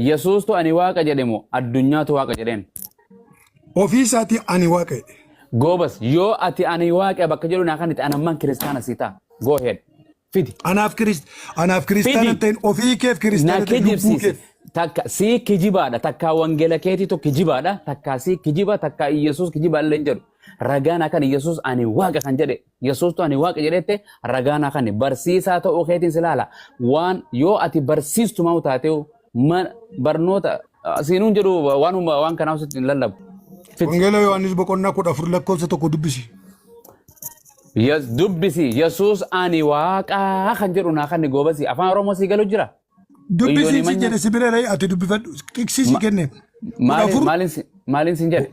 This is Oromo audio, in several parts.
Yesuustu ani waaqa jedhemu addunyaatu waaqa jedheen. Ofiisaati ani waaqa. Goobas yoo ati ani waaqa bakka jedhu naa kan itti anamman kiristaana sii ta'a. Go ahead. Fidi. Anaaf kiristaana ta'in ofii keef kiristaana ta'in lubbuu keef. Takka sii kijibaadha takka wangeela keetiitu kijibaadha takka sii kijiba takka Yesuus kijiba illee jedhu. Ragaan kan Yesuus ani waaqa kan jedhe Yesuustu ani waaqa jedhette ragaan kan barsiisaa ta'uu keetiin silaala waan yoo ati barsiistu maa taatee barnoota siinuun jedhu waan kanaaf sitti hin lallabu. Wangeela Yohaannis boqonnaa 14 lakkoofsa tokko dubbisi. Dubbisi Yesuus ani waaqa kan jedhu naa kan goobasi afaan Oromoo sii galu jira. Dubbisi si jedhe si bira ati dubbifadhu si kenne. Maalin sin jedhe.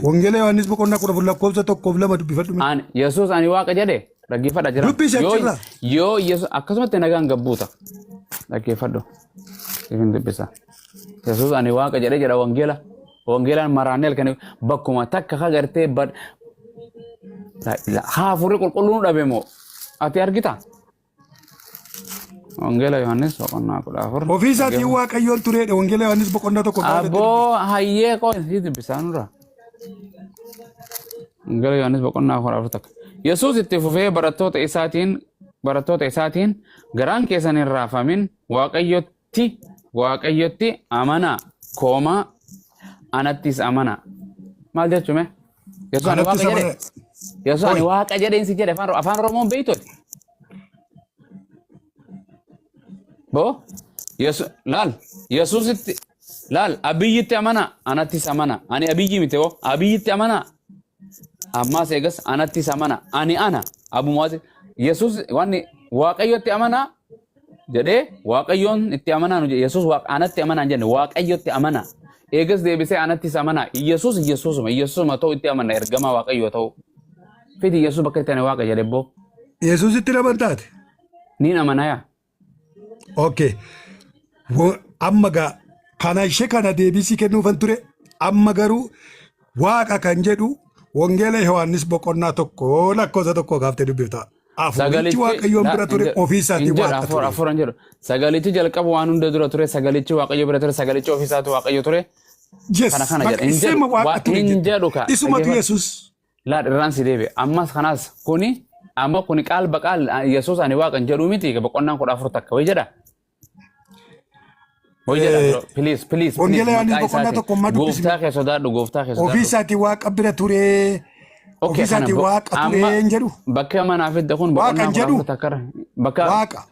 Wangeela Yohaannis boqonnaa 14 lakkoofsa tokkoof lama dubbifadhu. Yesuus ani waaqa jedhe dhaggeeffadha jira. Dubbisi achirra. Yoo Yesuus akkasumatti nagaan gabbuuta dhaggeeffadhu. Ifin dubbisa. Yesuus ani waaqa jedhe jedha wangeela. Wangeelaan maraaneel kan bakkuma takka kagartee haafurri qulqulluun dhabe moo ati argita? Wangeela Yohaannis boqonnaa 14. Ofiisaatiin waaqayyoon tureedha Wangeela Yohaannis boqonnaa tokko. Aboo hayyee qoo dubbisaanurra. Wangeela Yohaannis boqonnaa 14 takka. Yesuus itti fufee barattoota isaatiin garaan keessan hin raafamin waaqayyotti amanaa koomaa anattis amanaa. Maal jechuume? Yesuus ani waaqa jedhe. Yesuus ani waaqa jedheen si jedhe afaan Oromoon beeytooti. Bo Yesuusitti laal abiyyitti amana anattis amana ani abiyyi miti oo abiyyitti amana ammaas eegas anattis amana ani ana abumaas Yesuus wanni waaqayyotti amana jedhee waaqayyoon itti amana Yesuus anatti amana jenne waaqayyotti amana eegas deebisee anattis amana Yesuusuma ta'u itti amana ergama waaqayyoo ta'u fidi Yesuus bakka itti ani waaqa jedhe boo Yesuusitti namantaate niin amanaya. Okay. Amma kana ishee kana deebisii kennuufan ture amma garuu waaqa kan jedhu Wangeela Yohaannis boqonnaa tokko lakkoofsa tokko gaaftee dubbifta. Afurichi waaqayyoon bira ture ofiisaatii waaqa ture. Afuran jedhu sagalichi jalqaba waan hunda dura ture sagalichi waaqayyo bira ture sagalichi ofiisaatu waaqayyo ture. Yes. Hin jedhu ka. Isumatu Yesuus. Laa irraan si deebi ammas kanaas kuni qaal baqaal Yesuus ani waaqan jedhu miti boqonnaan 14 takka way jedha. Please. Wangeela Yohaannis boqonnaa tokko amma dubbisi. Gooftaa keessa ofiisaatii waaqa bira ture. Ofiisaatii waaqa ture hin jedhu. Bakka manaaf idda kun boqonnaan 14 takkara. Bakka waaqa.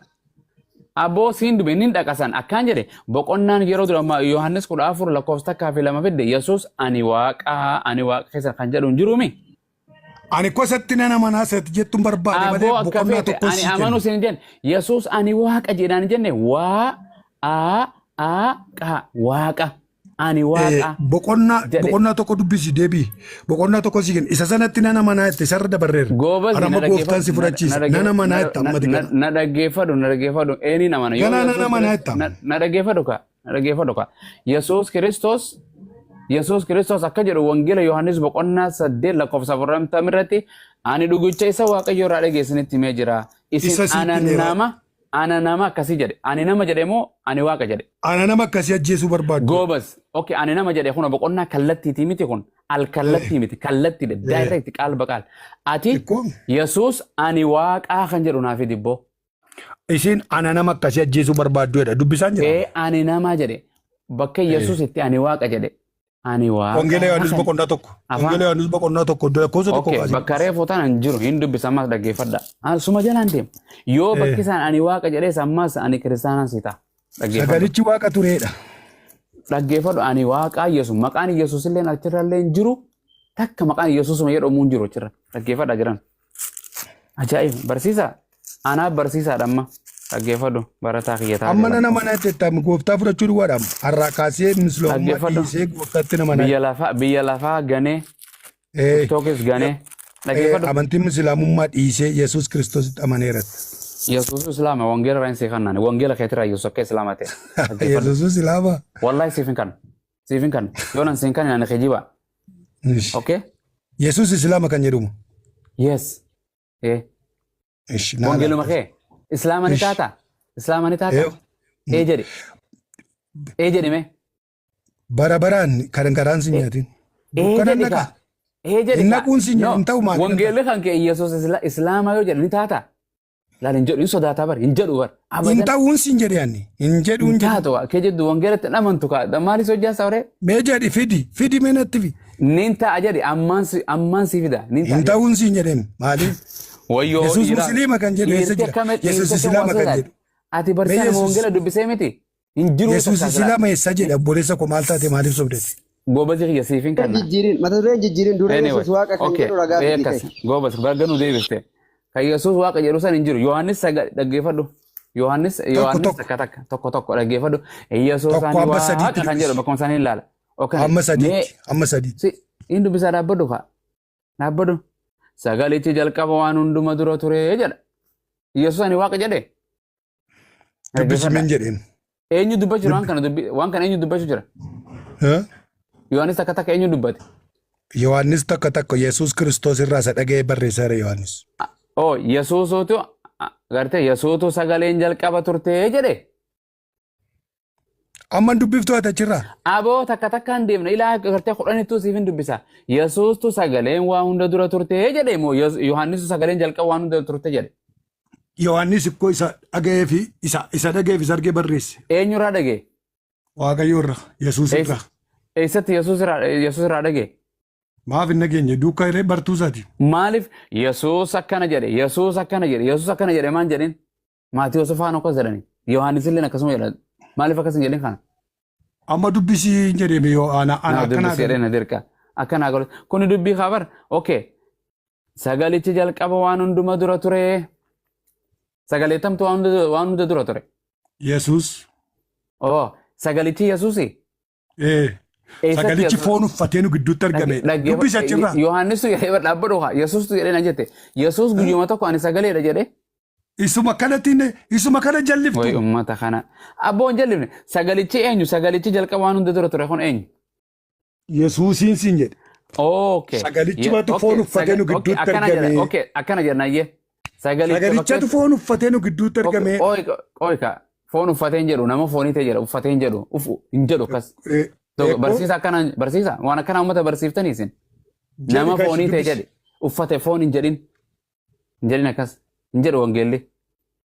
Aboo siin dube nin dhaqasan akkaan jedhe boqonnaan yeroo dura Yohaannis 14 lakkoofsa takkaa fi lama fidde Yesuus ani waaqa keessa kan jedhu hin jiruumi. Ani kosatti nana manaaseet jettuun barbaade malee boqonnaa tokko si amanu sin jenne Yesuus ani waaqa jedhaan jenne waaqa ani waaqa boqonnaa tokko dubbisi deebii boqonnaa tokko si kenna isa sanatti nana manaatte sarra dabarreera anama gooftaan si fudhachiisa nana manaatte amma diga na dhaggeeffadhu eeni namana nana manaatte na dhaggeeffadhu ka Yesuus Kiristoos akka jedhu Wangeela Yohaannis boqonnaa 8 lakkoofsa 40 irratti ani dhugicha isa waaqayyo irraa dhageessinitti himee jira. Isin ana nama akkasii jedhe. Ani nama jedhe moo ani waaqa jedhe? Ana nama akkasii ajjeesuu barbaadu. Goobas. Okay, ani nama jedhe kun boqonnaa kallattiiti miti kun. Al-kallattii miti. Kallattiidha. Direct qaal baqaal. Ati Yesuus ani waaqaa kan jedhu naaf dibboo. Isin ana nama akkasii ajjeesuu barbaaddu jedha. Dubbisaan jira. Ani nama jedhe. Bakka Yesuus itti ani waaqa jedhe. Ani waaqa. Wangeela Yohaannis boqonnaa tokko. Wangeela Yohaannis boqonnaa tokko. Lakkoofsa tokko. Bakka reefootaan hin jiru hin dubbisamas dhaggeeffadha. Suma jalaan deema. Yoo bakki isaan ani waaqa jedhee sammaas ani kiristaanaan si ta'a. Sagalichi waaqa tureedha. Dhaggeeffadhu ani waaqaa Yesuus maqaan Yesuus illee achirra illee hin jiru. Takka maqaan Yesuusuma jedhamu hin jiru achirra. Dhaggeeffadha jiran. Ajaa'iba barsiisaa. Anaaf barsiisaadha amma. Dhaggeeffadhu barataa kiyyataa. Amma nana mana itti gooftaa fudhachuu duwwaadhaam. Har'a kaasee misloomaa dhiisee gooftaatti nama nana. Biyya lafaa ganee. Tookis ganee. Amantiin Islaamummaa dhiisee Yesuus Kiristoositti amaneeratti. Yesuus Islaama wangeela irraa hin seeqannaan wangeela keetiraa Yesuus akka Islaama ta'e. Yesuus Islaama. Wallahi siifin kan. Yoonan siin kan naan kijiba. Okay. Yesuus Islaama kan jedhumu. Yes. Wangeeluma kee. Islaama ni taata. Jedhe. jedhime. bara baraan kan garaan si nyaatin. Dukkana jedhi naqa. jedhi Inni naquun si nyaatu hin ta'u maali? Wangeelli kan kee Yesuus Islaamaa yoo jedhan ni taata. Laal hin jedhu hin sodaataa bar hin jedhu bar. Hin ta'uun si hin jedhe anni. Hin jedhu hin jedhu. Taatu kee jedhu wangeelatti dhamantu kaa maalis hojjaa saawree. Mee jedhi fidi mee natti fi. Nin ta'a jedhi ammaan si fida. Hin ta'uun si hin jedheen maali? Wayyoo Yesuus musliima kan jedhu eessa jira? Yesuus islaama kan jedhu. Ati barsiisaan wangeela dubbisee miti. Hin jiru. Yesuus islaama eessa jedha? Obboleessa koo maal taate maaliif sobdeeti? Goobasi kiyya siifin kanna. Mata dureen jijjiirin dura Yesuus Waaqa kan jedhu ragaa biite. Goobas barganuu deebiste. Kan Yesuus Waaqa jedhu san hin jiru. Yohaannis dhaggeeffadhu. Yohaannis tokko dhaggeeffadhu. Yesuus Ani Waaqa kan jedhu bakkuma isaanii ilaala. Amma sadiitti. Inni dubbisaa dhaabbadhu fa'a. Dhaabbadhu. Sagalichi jalqaba waan hunduma dura ture jedha. Yesuus Ani Waaqa jedhe. Dubbismeen jedheen. Eenyu dubbachuu waan kana eenyu dubbachuu jira? Yohaannis takka eenyu dubbate? Yohaannis takka Yesuus Kiristoos irraa isa dhaga'ee barreesseera Yohaannis. Yesuusuutu gartee Yesuutu sagaleen jalqaba turtee jedhe. Amma dubbiftuu ati achirraa? Aboo takka hin deemne ilaa gartee kudhanittuu siif hin dubbisa. Yesuustu sagaleen waa hunda dura turtee jedhe moo Yohaannisu sagaleen jalqaba waan hunda turte jedhe? Yohaannis ikkoo isa dhaga'ee fi isa dhaga'eef isa argee barreesse. Eenyurraa dhagee? Waaqayyo irraa Yesuus irraa. Eessatti Yesuus irraa dhagee? Maaf hin dhageenye duukaa irree bartuu isaati. Maaliif Yesuus akkana jedhe maan jedhin? Maatiyoos faan akkas jedhani. Yohaannis illee akkasuma jedhan. Maaliif akkas hin jedhin kana? Amma dubbisii hin jedhame yoo ana akkanaa dubbisii jedheen dirqa. Akkanaa godhe. Kuni dubbii kaabar. Okay. Sagalichi jalqaba waan hunduma dura ture. Sagaleettamtu waan hunda dura ture. Yesuus. Sagalichi Yesuusi? Sagalichi foon uffatee nu gidduutti argame. Dubbisi achirraa. Yohaannisu jedhee dhaabbadhu haa. Yesuustu jedhee na jette. Yesuus guyyuma tokko ani sagaleedha jedhee. Isuma kana jalliftu. Way ummata kana. Abboon jallifne. Sagalichi eenyu? Sagalichi jalqaba waan hunda dura ture kun eenyu? Yesuusiin siin jedhe. Okay. Sagalichi matu foon uffatee nu gidduutti argame. Okay. Akkana jennayyee. Sagalichatu foon uffatee nu gidduutti argame. Ooyika. Foon uffatee hin jedhu nama foonii ta'e jedha uffatee hin jedhu hin jedhu akkas. Barsiisa akkana barsiisa waan akkana uummata barsiiftanii isin. Nama foonii ta'e jedhe uffate foon hin jedhin akkas hin jedhu wangeelli.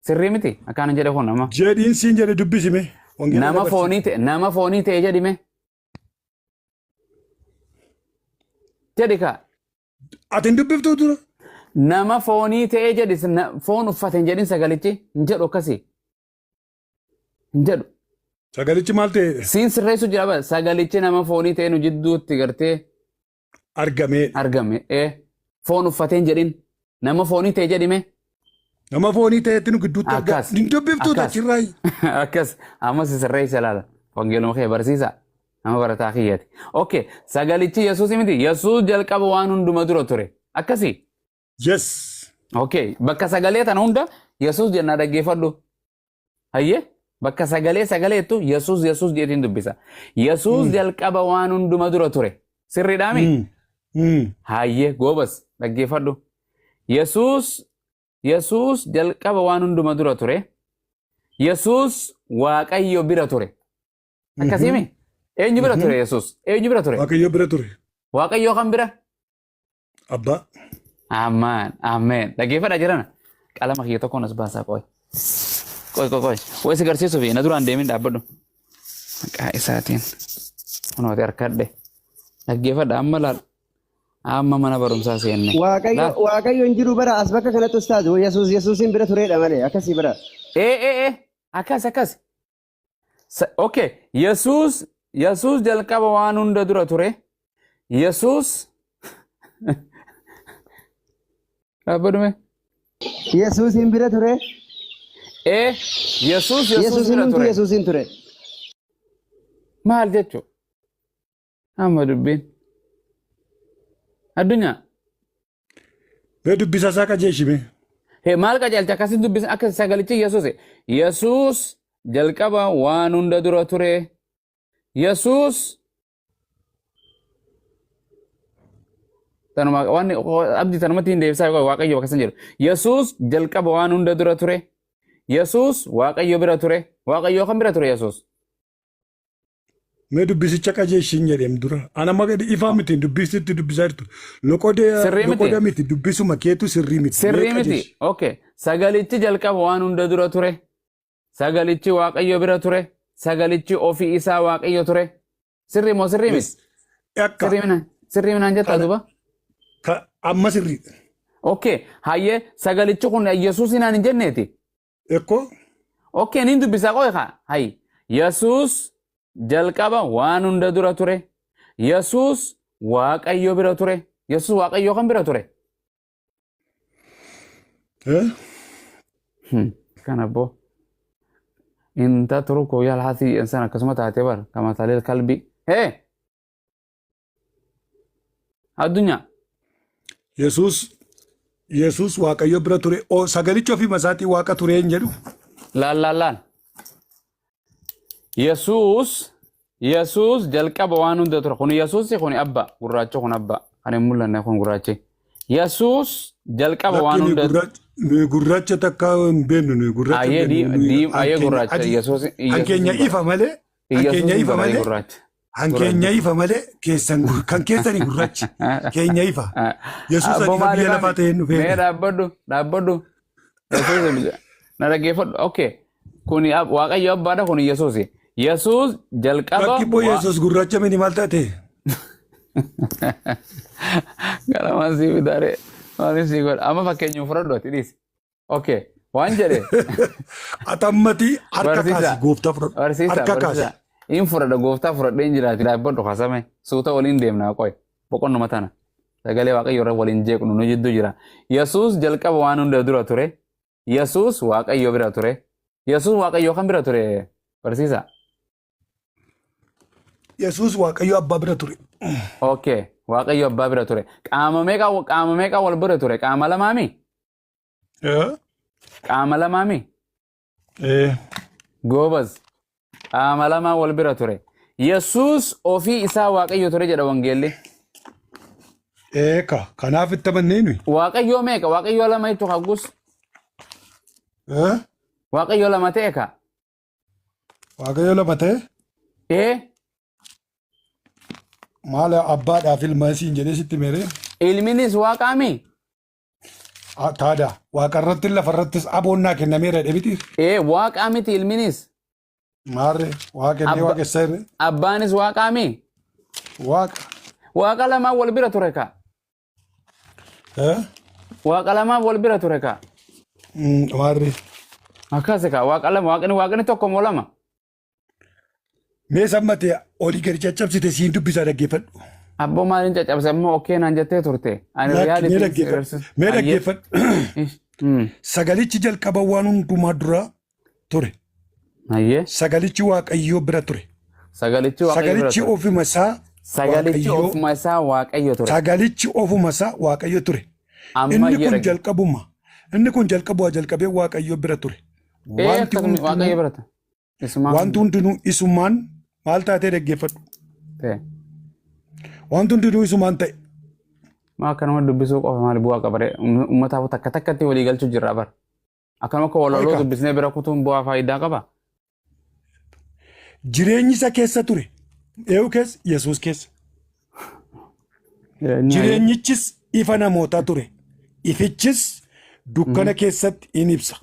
Sirrii miti akkana jedhe kun nama. Jedhiin siin jedhe dubbisime. Nama foonii ta'e jedhime. Jedhi kaa. Ati hin dubbiftuu tura? Nama foonii ta'e jedhi foon uffate hin jedhin sagalichi hin jedhu akkasii. Hin jedhu. Sagalichi maal ta'e? Siin sirreessu jira sagalichi nama foonii ta'e nu jidduutti gartee. Argame. Foon uffatee hin jedhin. Nama foonii ta'e jedhime. Nama foonii ta'etti nu gidduutti argame. Hin dubbiftuu achirraa. Akkas. Ammas sirreessa laala. Wangeeluma kee barsiisa. Nama barataa kiyyaati. Okay. Sagalichi Yesuus miti. Yesuus jalqaba waan hunduma dura ture. Akkasii. Yes. Okay. Bakka sagalee tana hunda Yesuus jennaa dhaggeeffadhu. Hayyee. Bakka sagaleettu Yesuus jedhiin dubbisa. Yesuus jalqaba waan hunduma dura ture. Sirriidhaami? Hayyee goobas dhaggeeffadhu. Yesuus jalqaba waan hunduma dura ture. Yesuus Waaqayyo bira ture. Akkasiimi? Eenyu bira ture Yesuus? Eenyu bira ture? Waaqayyo bira ture. Waaqayyo kan bira? Abbaa. Ameen. Dhaggeeffadha jirana. Qalama kiyya tokkoon as baasaa qoy. Way si garsiisuuf na duraan deemin dhaabbadhu. Maqaa isaatiin. Kunooti harkadhe. Dhaggeeffadha amma laal. Amma mana barumsaa seenne. Waaqayyo hin jiru bara as bakka kanatti ustaazu Yesuusin bira tureedha malee akkasii bara. Akkas. Okay. Yesuus jalqaba waan hunda dura ture. Yesuus. Dhaabbadhume. Yesuusin bira ture. Yesuus bira ture. Yesuusin ture. Maal jechuun? Amma dubbiin. Addunyaa. Mee dubbisa isaa qajeelchime. Maal qajeelcha akkasiin dubbisa akka sagalichi Yesuus. Yesuus jalqaba waan hunda dura ture. Yesuus. Waan abdii tanumatti hin deebisaa Waaqayyo akkasan jedhu. Yesuus jalqaba waan hunda dura ture. Yesuus Waaqayyo bira ture. Waaqayyo kan bira ture Yesuus. Mee dubbisicha qajeeshin jedhem dura. Ana magadi ifaa miti dubbisitti dubbisaa jirtu. Sirrii miti. Loqoda miti dubbisuma keetu sirrii miti. Sirrii miti. Okay. Sagalichi jalqaba waan hunda dura ture. Sagalichi Waaqayyo bira ture. Sagalichi ofii isaa Waaqayyo ture. Sirrii moo sirrii miti? Akka. Sirrii minaan jettaa duba? Amma sirrii. Okay. Hayyee sagalichi kun Yesuus hinaan hin jenneeti. Ekko. Okay. Niin dubbisaa qo'e haa. Hayyi. Yesuus jalqaba waan hunda dura ture. Yesuus Waaqayyo bira ture. Yesuus Waaqayyo kan bira ture. Kan abbo. Inta turko yaal hati insan akkasuma taatee bar kama taalee kalbi. Addunyaa. Yesuus Waaqayyo bira ture. O sagalicha ofii masaatii Waaqa ture hin jedhu. Laal. Yesuus jalqaba waan hunda ture. Kun Yesuus kun abba gurraacha kun abba. Kan hin mul'anne kun gurraacha. Yesuus jalqaba waan hunda gurraacha takka hin beeknu nuyi gurraacha. Ayee gurraacha Yesuus. Hankeenya ifa malee. Hankeenya ifa malee kan keessanii gurraachi. Keenya ifa. Yesuus adiifa biyya lafaa ta'ee nu Mee dhaabbadhu. Yesuus na dhaggeeffadhu. Okay. Kuni Waaqayyo abbaadha kun Yesuus. Yesuus jalqaba. Bakki boo Yesuus gurraacha mini maal taate? Garamaan sii bidaare. Waan sii godha. Amma fakkeenyuun fudhadhu ati dhiisi. Okay. Waan jedhe. Atammati harka kaasi gooftaa fudhadhu. Harka kaasi. In fudhadha gooftaa fudhadhee hin jiraati dhaabbadhu kasame. Suuta waliin deemnaa qo'e. Boqonnuma tana. Sagalee Waaqayyo irra waliin jeeqnu nu jidduu jira. Yesuus jalqaba waan hunda dura ture. Yesuus Waaqayyo bira ture. Yesuus Waaqayyo kan bira ture. Barsiisa. Yesuus Waaqayyo abbaa bira ture. Okay. Waaqayyo abbaa bira ture. Qaama meeqa wal bira ture? Qaama lamaami? Qaama lamaami? Goobas. Qaama lamaa wal bira ture. Yesuus ofii isaa Waaqayyo ture jedha wangeelli. Kanaaf itti amannee nuyi. Waaqayyo meeqa? Waaqayyo lama itti haggus. Waaqayyo lama ta'e ka? Waaqayyo lama ta'e? Maal abbaadhaaf ilma isiin jedhee sitti meeree? Ilminis Waaqaami? Taada Waaqarratti lafarrattis aboonnaa kennameera dheebiti. Waaqaa miti ilminis? Maarre Waaqennee waaqessa irre. Abbaanis Waaqaami? Waaqa lamaa wal bira ture ka? Waaqa lamaa wal bira ture ka? Maarre. Akkasi ka waaqni tokko moo lama? Mee sammate olii gadi caccabsite siin dubbisaa dhaggeeffadhu. Abboo maaliin caccabse immoo okkee naan jettee turte. Mee dhaggeeffadhu. Sagalichi jalqaba waan hundumaa dura ture. Sagalichi Waaqayyo bira ture. Sagalichi ofuma isaa Waaqayyo ture. Sagalichi ofuma isaa Waaqayyo ture. Inni kun jalqabee Waaqayyo bira ture. Wanti hundinuu isumaan maal taatee dhaggeeffadhu. Wanti hundinuu isumaan ta'e. Maa akkanuma dubbisuu qofa maali bu'aa qabaree uummataaf takka takkatti walii galchuu jirra bara. Akkanuma akka walaloo dubbisnee bira kutuun bu'aa faayidaa qaba. Jireenyi isa keessa ture. Eewu keessa Yesuus keessa. Jireenyichis ifa namootaa ture. Ifichis dukkana keessatti in ibsa.